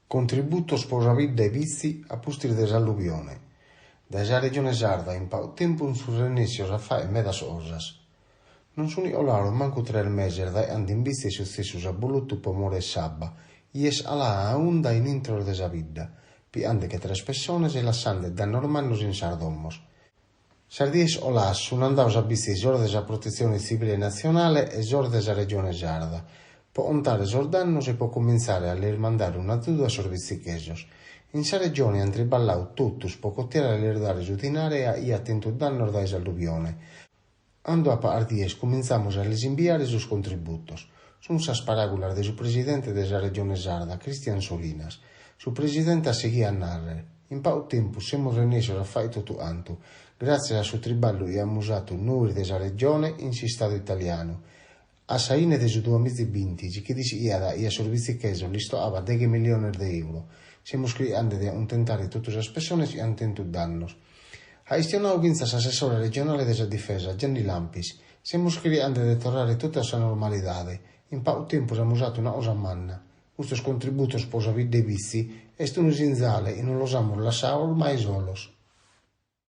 Contributos por la vida e vizi a pustir de alluvione. Da la regione sarda in pau tempo su rennessios a fare medas osas. Non sono olaro manco 3 mesi dai andi in vizi su stessus a bolutto pomore e sabba, ies ala a onda in intro de sa vida, pi ande che 3 persone se lassande da normannos in sardommos. Sardies olas sono andaus a vizi zor de sa protezione civile nazionale e zor de sa regione sarda. Po ontare sordannos e può cominciare a ler mandare un azudo a sorvizi chesos. In sa regione han triballau tuttus po cottiere a ler dare giutinarea e attento danno da alluvione. Ando a pardies comenzamos a les inviare sus contributos. Sun sas paragulas de su presidente de sa regione sarda, Cristian Solinas. Su presidente a seguir a narrer. In pau tempo semos renesos a fai tutto antu, grazie a su triballo e amusato noi de sa regione in si stato italiano. A saine de su 2020, che diceva e a servizi cheso listo ava 10 milioni di euro. Siamo creando di un tentare tutte le persone e hanno tentato dannos. Ha istionato quindi l'assessore regionale della difesa, Gianni Lampis. Siamo creando di tornare tutta la normalità. In poco tempo abbiamo usato una cosa manna. Questo contributo sposa vide vizi e sto in zale e non lo siamo lasciato ormai solos.